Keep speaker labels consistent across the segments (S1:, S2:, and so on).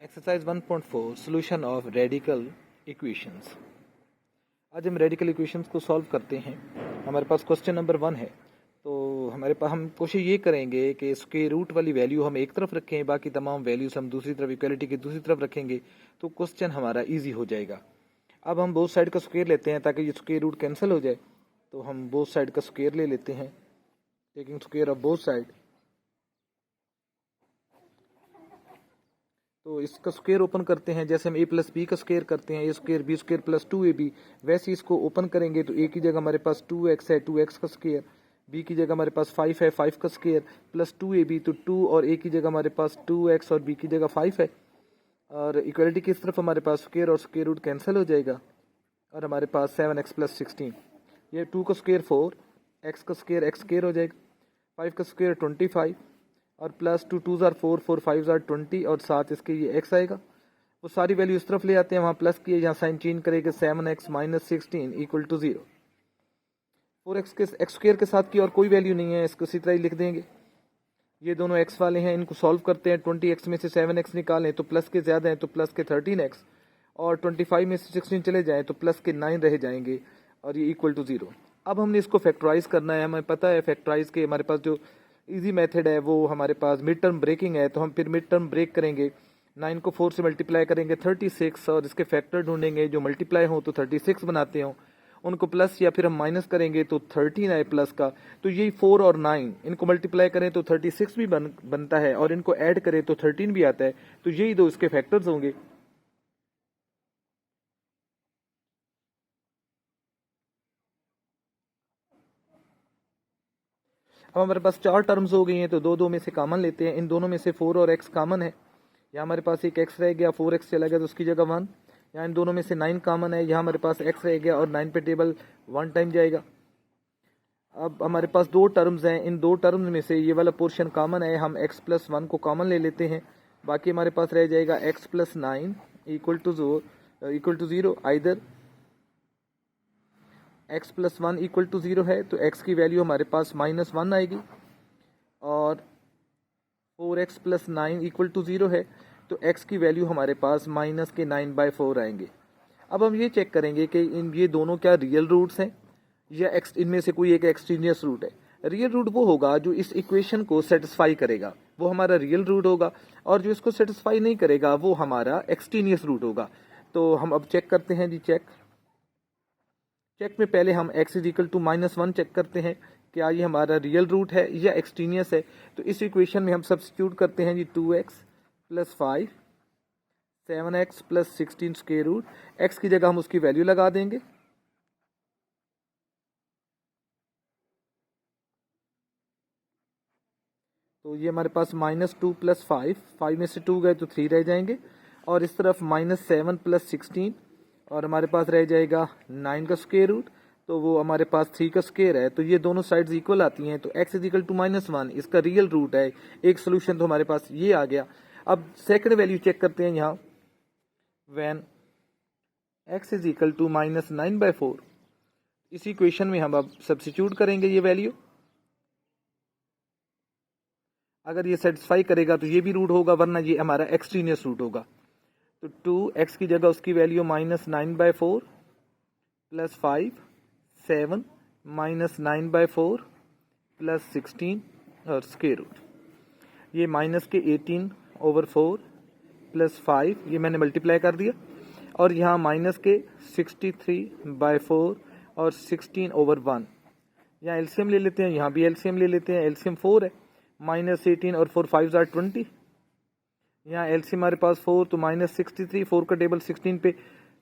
S1: Exercise 1.4 solution of radical equations. आज हम radical equations को सॉल्व करते हैं। हमारे पास क्वेश्चन नंबर 1 है, तो हमारे पास हम कोशिश ये करेंगे कि स्क्वायर रूट वाली वैल्यू हम एक तरफ रखें, बाकी तमाम वैल्यूज हम दूसरी तरफ इक्वलिटी की दूसरी तरफ रखेंगे, तो क्वेश्चन हमारा ईजी हो जाएगा। अब हम बोथ साइड का स्क्वायर लेते हैं ताकि ये स्क्वायर रूट कैंसिल हो जाए, तो हम बोथ साइड का स्क्वायर ले लेते हैं, taking square of both side. तो इसका स्क्वायर ओपन करते हैं, जैसे हम a प्लस बी का स्क्वायर करते हैं, a square b square plus 2ab, वैसे इसको ओपन करेंगे तो a की जगह हमारे पास 2x है, 2x का स्क्वायर, b की जगह हमारे पास 5 है, 5 का स्क्वायर प्लस 2ab, तो 2 और a की जगह हमारे पास 2x और b की जगह 5 है। और इक्वलिटी की इस तरफ हमारे पास स्क्वायर और स्क्वायर रूट कैंसिल हो जाएगा और हमारे पास 7x प्लस 16, ये 2 का स्क्वायर 4, x का स्क्वायर x स्क्वायर हो जाएगा, 5 का स्क्वायर 25 और प्लस 2 2 ज़ार 4, 4 5 ज़ार 20 और साथ इसके ये x आएगा। वो सारी वैल्यू इस तरफ ले आते हैं, वहाँ प्लस किए, यहाँ साइन चेंज करेंगे, 7x minus 16 equal to 0। 4x के x स्क्वायर के साथ की और कोई वैल्यू नहीं है, इसको इसी तरह ही लिख देंगे। ये दोनों x वाले हैं, इनको सॉल्व करते हैं। 20x में से 7x निकालें तो प्लस के ज़्यादा हैं, तो प्लस के 13x, और 25 में से 16 चले जाएँ तो प्लस के 9 रह जाएंगे और ये इक्वल टू 0। अब हमने इसको फैक्टराइज करना है। हमें पता है फैक्टराइज के हमारे पास जो इजी मेथड है वो हमारे पास मिड टर्म ब्रेकिंग है, तो हम फिर मिड टर्म ब्रेक करेंगे। 9 को 4 से मल्टीप्लाई करेंगे 36, और इसके फैक्टर ढूंढेंगे जो मल्टीप्लाई हो तो 36 बनाते हो, उनको प्लस या फिर हम माइनस करेंगे तो 13 आए प्लस का। तो यही 4 और 9 इनको मल्टीप्लाई करें तो 36 भी बनता है, और इनको ऐड करें तो 13 भी आता है, तो यही दो इसके फैक्टर्स होंगे। अब हमारे पास 4 टर्म्स हो गई हैं, तो दो दो में से कॉमन लेते हैं। इन दोनों में से 4 और x कॉमन है, यहाँ हमारे पास एक x रह गया, 4x चला गया तो उसकी जगह 1। यहाँ इन दोनों में से 9 कॉमन है, यहाँ हमारे पास x रह गया और 9 पे टेबल 1 टाइम जाएगा। अब हमारे पास दो टर्म्स हैं, इन दो टर्म्स में से ये वाला पोर्शन कॉमन है, हम x प्लस 1 को कॉमन ले लेते हैं। बाकी हमारे पास रह जाएगा x plus 9 equal to 0। Either x plus 1 equal to 0 है तो x की वैल्यू हमारे पास -1 आएगी, और 4x प्लस 9 इक्वल टू 0 है तो x की वैल्यू हमारे पास -9/4 आएंगे। अब हम ये चेक करेंगे कि ये दोनों क्या रियल रूट्स हैं या इनमें से कोई एक एक्सट्रीनियस रूट है। रियल रूट वो होगा जो इस इक्वेशन को सेटिस्फाई करेगा, वो हमारा रियल रूट होगा, और जो इसको सेटिस्फाई नहीं करेगा वो हमारा एक्सट्रीनियस रूट होगा। तो हम अब चेक करते हैं जी। चेक में पहले हम x is equal to -1 check करते हैं, क्या ये हमारा रियल रूट है या एक्सट्रीनियस है। तो इस इक्वेशन में हम सब्स्टिट्यूट करते हैं जी 2x plus 5 7x plus 16 square root, x की जगह हम उसकी वैल्यू लगा देंगे। तो ये हमारे पास -2 प्लस 5 में से 2 गए तो 3 रह जाएंगे, और इस तरफ -7 प्लस 16, और हमारे पास रह जाएगा 9 का स्क्वायर रूट, तो वो हमारे पास 3 का स्क्वायर है। तो ये दोनों साइड्स इक्वल आती हैं, तो x इज इक्वल टू -1 इसका रियल रूट है। एक सोल्यूशन तो हमारे पास ये आ गया। अब सेकंड वैल्यू चेक करते हैं यहाँ, when x is equal to -9/4, इस इक्वेशन में हम अब सब्स्टिट्यूट करेंगे ये वैल्यू। अगर ये सेटिस्फाई करेगा तो ये भी रूट होगा, वरना ये हमारा एक्सट्रीनियस रूट होगा। तो 2x की जगह उसकी वैल्यू -9/4 प्लस 5 7 -9/4 प्लस 16 और स्क्वायर रूट, ये माइनस के 18/4 प्लस 5, ये मैंने मल्टीप्लाई कर दिया, और यहाँ माइनस के 63/4 और 16/1। यहाँ एलसीएम ले लेते हैं, यहाँ भी एलसीएम ले लेते हैं। एलसीएम 4 है, -18 और 4 5 ज़ार 20। यहाँ एलसीएम हमारे पास 4 तो -63, 4 का टेबल 16 पे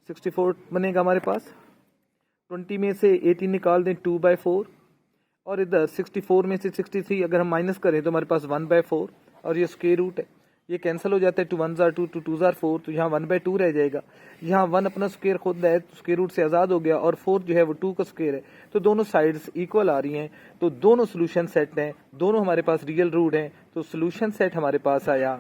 S1: 64 बनेगा हमारे पास। 20 में से 18 निकाल दें 2/4, और इधर 64 में से 63 अगर हम माइनस करें तो हमारे पास 1/4, और ये स्क्वायर रूट है, ये कैंसिल हो जाता है। 2 1 ज़ार 2, 2 2 ज़ार 4, तो यहाँ 1/2 रह जाएगा। यहाँ 1 अपना स्क्वायर खुद है, स्क्वायर रूट से आज़ाद हो गया, और 4 जो है वो 2 का स्क्वायर है, तो दोनों साइड्स इक्वल आ रही हैं, तो दोनों सोल्यूशन सेट हैं, दोनों हमारे पास रियल रूट हैं। तो सोल्यूशन सेट हमारे पास आया,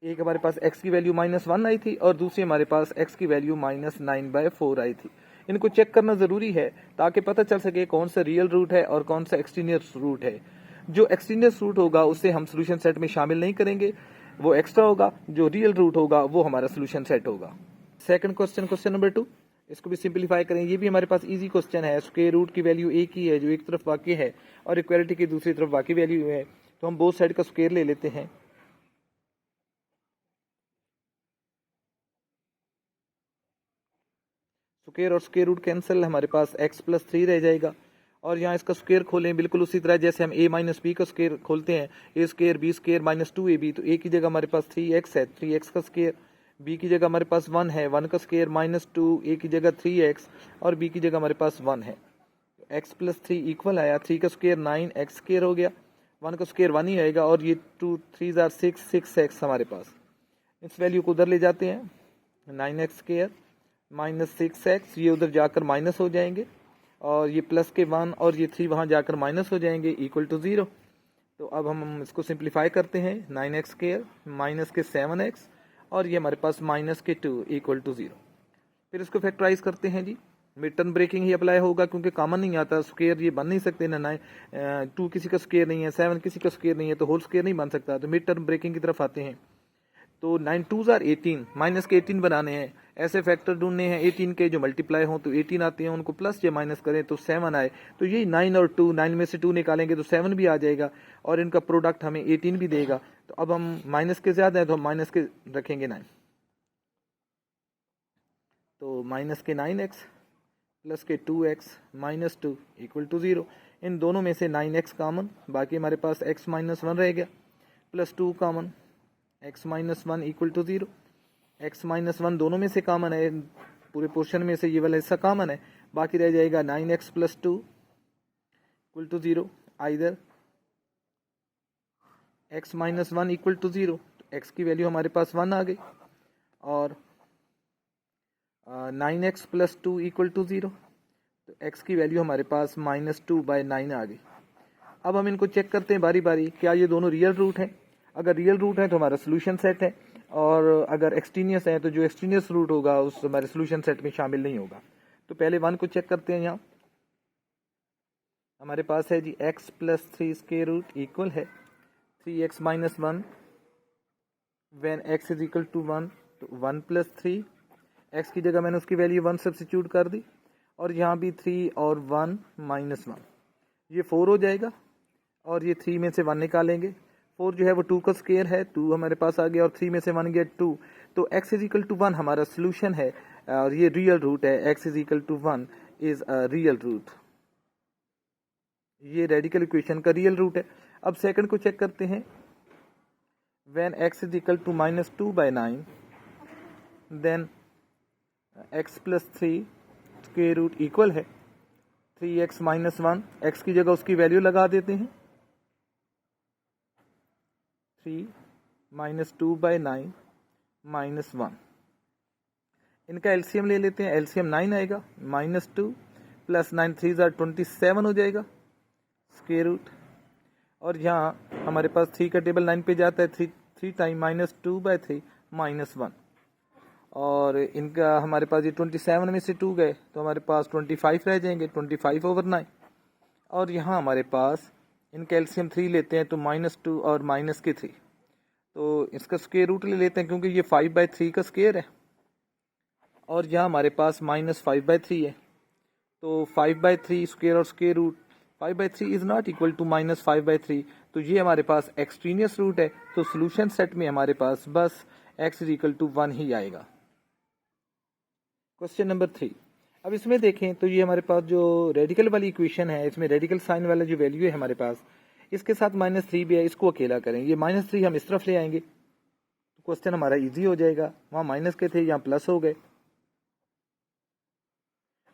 S1: एक हमारे पास x की वैल्यू -1 आई थी, और दूसरी हमारे पास x की वैल्यू -9/4 आई थी। इनको चेक करना ज़रूरी है ताकि पता चल सके कौन सा रियल रूट है और कौन सा एक्सट्रीनियस रूट है। जो एक्सट्रीनियस रूट होगा उसे हम सोल्यूशन सेट में शामिल नहीं करेंगे, वो एक्स्ट्रा होगा, जो रियल रूट होगा वो हमारा सोल्यूशन सेट होगा। सेकंड क्वेश्चन, क्वेश्चन नंबर 2, इसको भी सिंपलीफाई करें। ये भी हमारे पास इजी क्वेश्चन है। स्क्वायर रूट की वैल्यू एक ही है जो एक तरफ वाक़ई है और इक्वालिटी की दूसरी तरफ वाक़ई वैल्यू है, तो हम बोथ साइड का स्क्वायर ले लेते हैं। स्क्वायर और स्क्वायर रूट कैंसिल, हमारे पास x+3 रह जाएगा। और यहाँ इसका स्क्वायर खोलें बिल्कुल उसी तरह जैसे हम a माइनस बी का स्क्वायर खोलते हैं, a square b square minus 2ab, तो a की जगह हमारे पास 3x है, 3x का स्क्वायर, b की जगह हमारे पास 1 है, 1 का स्क्वायर माइनस 2, a की जगह 3x और b की जगह हमारे पास 1 है। x+3 इक्वल आया, 3 का स्क्वायर 9x स्क्वायर हो गया, 1 का स्क्वायर 1 ही आएगा और ये 2 3 6 6x हमारे पास। इस वैल्यू को उधर ले जाते हैं, 9x स्क्वायर माइनस 6x, ये उधर जाकर माइनस हो जाएंगे और ये प्लस के 1 और ये 3 वहाँ जाकर माइनस हो जाएंगे, इक्वल टू 0। तो अब हम इसको सिंप्लीफाई करते हैं, 9x स्क्वायर माइनस के 7x और ये हमारे पास माइनस के 2 इक्वल टू 0। फिर इसको फैक्टराइज करते हैं जी, मिड टर्म ब्रेकिंग ही अप्लाई होगा क्योंकि कॉमन नहीं आता, स्क्वायर ये बन नहीं सकते ना, 2 किसी का स्क्वायर नहीं है, 7 किसी का स्क्वायर नहीं है, तो होल स्क्वायर नहीं बन सकता। तो मिड टर्म ब्रेकिंग की तरफ आते हैं, तो 9 2s are 18, माइनस के 18 बनाने हैं, ऐसे फैक्टर ढूंढने हैं 18 के जो मल्टीप्लाई हों, तो 18 आते हैं, उनको प्लस या माइनस करें तो 7 आए, तो यही 9 और 2, 9 में से 2 निकालेंगे तो 7 भी आ जाएगा और इनका प्रोडक्ट हमें 18 भी देगा। तो अब हम माइनस के ज़्यादा है तो हम माइनस के रखेंगे 9, तो माइनस के 9x प्लस के 2x माइनस 2 इक्वल टू 0। इन दोनों में से 9x कॉमन, बाकी हमारे पास x माइनस 1 रह गया, plus 2 common, x minus 1 equal to 0। x minus 1 दोनों में से कॉमन है, पूरे पोर्शन में से ये वाला हिस्सा कॉमन है, बाकी रह जाएगा 9x plus 2 equal to 0। Either x minus 1 equal to 0, तो x की वैल्यू हमारे पास 1 आ गई, और 9x प्लस 2 इक्वल टू 0, तो x की वैल्यू हमारे पास माइनस 2/9 आ गई। अब हम इनको चेक करते हैं बारी बारी, क्या ये दोनों रियल रूट हैं। अगर रियल रूट है तो हमारा सोल्यूशन सेट है, और अगर एक्सट्रीनियस है तो जो एक्सट्रीनियस रूट होगा उस हमारे सोल्यूशन सेट में शामिल नहीं होगा। तो पहले 1 को चेक करते हैं। यहाँ हमारे पास है जी x plus 3 square root equal है 3x minus 1, when x is equal to 1, तो 1 प्लस 3, x की जगह मैंने उसकी वैल्यू 1 सब्सिट्यूट कर दी, और यहाँ भी 3 और 1 माइनस 1, ये 4 हो जाएगा, और ये 3 में से 1 निकालेंगे, 4 जो है वो 2 का स्क्वायर है, 2 हमारे पास आ गया, और 3 में से 1 गया 2, तो x इज इक्वल टू 1 हमारा सोल्यूशन है, और ये रियल रूट है, x is equal to 1 is a real root, ये रेडिकल इक्वेशन का रियल रूट है। अब सेकंड को चेक करते हैं, when x is equal to minus 2/9, then x plus 3 square root equal है 3x माइनस 1, x की जगह उसकी वैल्यू लगा देते हैं, 3 माइनस 2/9 माइनस 1, इनका एलसीएम ले लेते हैं, एलसीएम 9 आएगा, माइनस 2 प्लस 9 3 27 हो जाएगा स्क्वायर रूट, और यहाँ हमारे पास 3 का टेबल 9 पे जाता है, 3 टाइम माइनस 2/3 माइनस 1, और इनका हमारे पास ये 27 में से 2 गए तो हमारे पास 25 रह जाएंगे, 25/9, और यहाँ हमारे पास इनका एलसीएम 3 लेते हैं तो माइनस 2 और माइनस के 3, तो इसका स्क्वायर रूट ले लेते हैं क्योंकि ये 5/3 का स्क्वायर है, और यहाँ हमारे पास माइनस 5/3 है, तो 5/3 स्क्वायर और square root 5/3 is not equal to minus 5/3, तो ये हमारे पास एक्सट्रीनियस रूट है, तो सोल्यूशन सेट में हमारे पास बस x इज इक्वल टू 1 ही आएगा। क्वेश्चन नंबर 3, अब इसमें देखें तो ये हमारे पास जो रेडिकल वाली इक्वेशन है, इसमें रेडिकल साइन वाला जो वैल्यू है हमारे पास, इसके साथ -3 भी है, इसको अकेला करें, ये -3 हम इस तरफ ले आएंगे तो क्वेश्चन हमारा इजी हो जाएगा, वहाँ माइनस के थे यहाँ प्लस हो गए।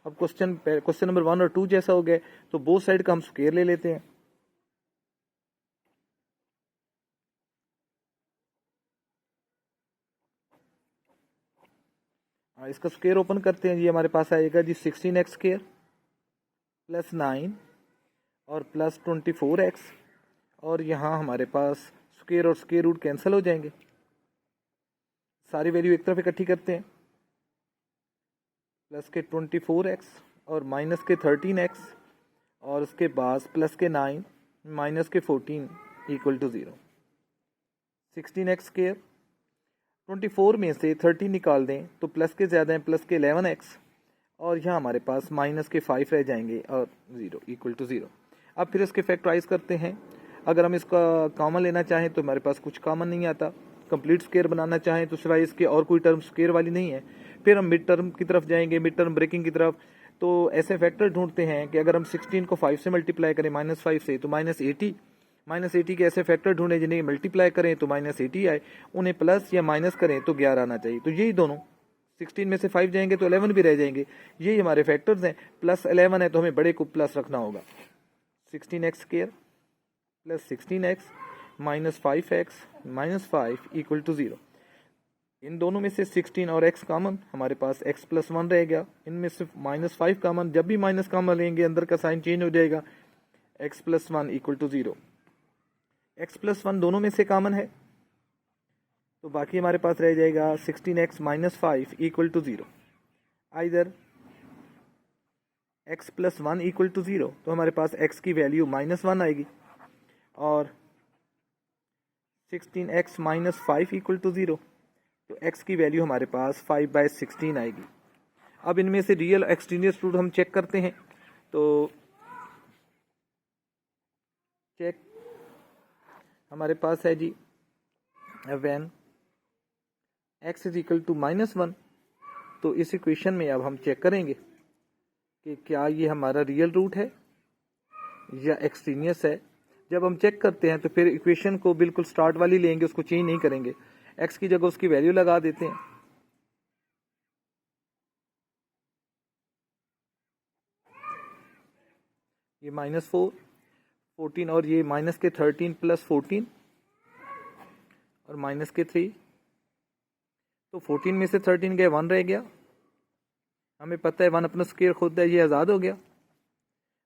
S1: अब क्वेश्चन नंबर 1 और 2 जैसा हो गया, तो बोथ साइड का हम स्क्वायर ले लेते हैं, इसका स्क्वायर ओपन करते हैं, ये हमारे पास आएगा जी 16x स्क्वायर प्लस 9 और प्लस 24x, और यहाँ हमारे पास स्क्वायर और स्क्वायर रूट कैंसिल हो जाएंगे, सारी वैल्यू एक तरफ इकट्ठी करते हैं, प्लस के 24x और माइनस के 13x, और उसके बाद प्लस के 9 माइनस के 14 इक्वल टू 0। 16x स्क्वायर, 24 में से 30 निकाल दें तो प्लस के ज़्यादा हैं, प्लस के 11x, और यहाँ हमारे पास माइनस के 5 रह जाएंगे और 0 इक्वल टू 0। अब फिर इसके फैक्टराइज करते हैं। अगर हम इसका कॉमन लेना चाहें तो हमारे पास कुछ कॉमन नहीं आता। कंप्लीट स्क्वायर बनाना चाहें तो सिवाय इसके और कोई टर्म स्क्वायर वाली नहीं है। फिर हम मिड टर्म की तरफ जाएंगे, मिड टर्म ब्रेकिंग की तरफ। तो ऐसे फैक्टर ढूंढते हैं कि अगर हम 16 को 5 से मल्टीप्लाई करें -5 से तो -80 के ऐसे फैक्टर ढूंढें जिन्हें मल्टीप्लाई करें तो -80 आए, उन्हें प्लस या माइनस करें तो 11 आना चाहिए। तो यही दोनों 16 में से 5 जाएंगे तो 11 भी रह जाएंगे। यही हमारे फैक्टर्स हैं। प्लस 11 है तो हमें बड़े को प्लस रखना होगा। 16x square plus 16x minus 5x minus 5 equal to 0। इन दोनों में से 16 और x कॉमन, हमारे पास x प्लस 1 रह गया। इनमें से -5 कॉमन, जब भी माइनस कॉमन लेंगे अंदर का साइन चेंज हो जाएगा। x plus 1 equal to 0। x plus 1 दोनों में से कॉमन है तो बाकी हमारे पास रह जाएगा 16x minus 5 equal to 0। Either x plus 1 equal to 0 तो हमारे पास x की वैल्यू -1 आएगी, और 16x माइनस 5 इक्वल टू 0 तो x की वैल्यू हमारे पास 5/16 आएगी। अब इनमें से रियल एक्सट्रीनियस रूट हम चेक करते हैं। तो चेक हमारे पास है जी when x is equal to -1। तो इस इक्वेशन में अब हम चेक करेंगे कि क्या ये हमारा रियल रूट है या एक्सट्रीनियस है। जब हम चेक करते हैं तो फिर इक्वेशन को बिल्कुल स्टार्ट वाली लेंगे, उसको चेंज नहीं करेंगे। x की जगह उसकी वैल्यू लगा देते हैं। ये -4, 14 और ये माइनस के 13 प्लस 14 और माइनस के 3। तो 14 में से 13 गए, 1 रह गया। हमें पता है 1 अपना स्क्वायर खुद है, ये आज़ाद हो गया।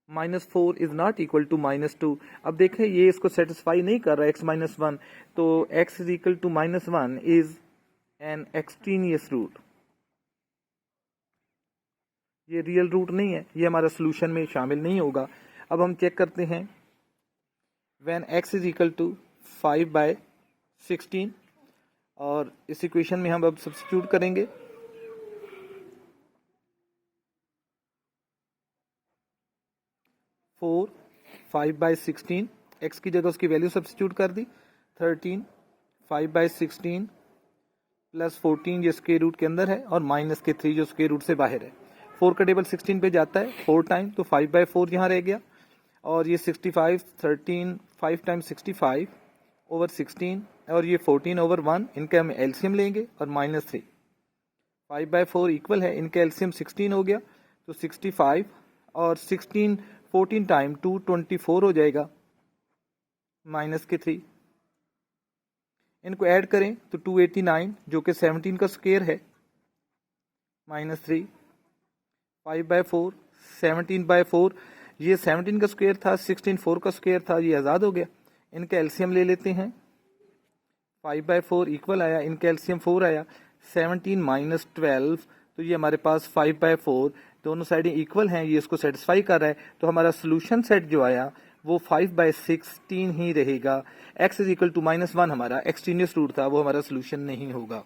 S1: -4 इज नॉट इक्वल टू -2। अब देखें ये इसको सेटिस्फाई नहीं कर रहा x -1, तो x is equal to -1 is an extraneous root. ये रियल रूट नहीं है, ये हमारा सोल्यूशन में शामिल नहीं होगा। अब हम चेक करते हैं when x is equal to 5/16, और इस इक्वेशन में हम अब सब्स्टिट्यूट करेंगे। फोर 5/16, x की जगह उसकी वैल्यू सब्स्टिट्यूट कर दी। 13 5/16 प्लस 14 जो स्क्वायर रूट के अंदर है, और माइनस के 3 जो स्क्वायर रूट से बाहर है। 4 का टेबल 16 पे जाता है 4 टाइम, तो 5/4 यहाँ रह गया। और ये 65 13 5 टाइम 65 ओवर 16, और ये 14 ओवर 1, इनके हम एलसीएम लेंगे और -3। 5/4 इक्वल है, इनका एलसीएम 16 हो गया, तो 65 और 16 14 टाइम 2 24 हो जाएगा, माइनस के 3। इनको ऐड करें तो 289 जो कि 17 का स्क्वायर है, -3। 5/4 17/4, ये 17 का स्क्वायर था, 16 4 का स्क्वायर था, ये आज़ाद हो गया। इनका एलसीएम ले लेते हैं। 5/4 इक्वल आया, इनका एलसीएम 4 आया। 17 माइनस 12, तो ये हमारे पास 5/4, दोनों साइडें इक्वल हैं, ये इसको सेटिस्फाई कर रहा है। तो हमारा सोल्यूशन सेट जो आया वो 5/16 ही रहेगा। x इज इक्वल टू -1 हमारा एक्सट्रीनियस रूट था, वो हमारा सोल्यूशन नहीं होगा।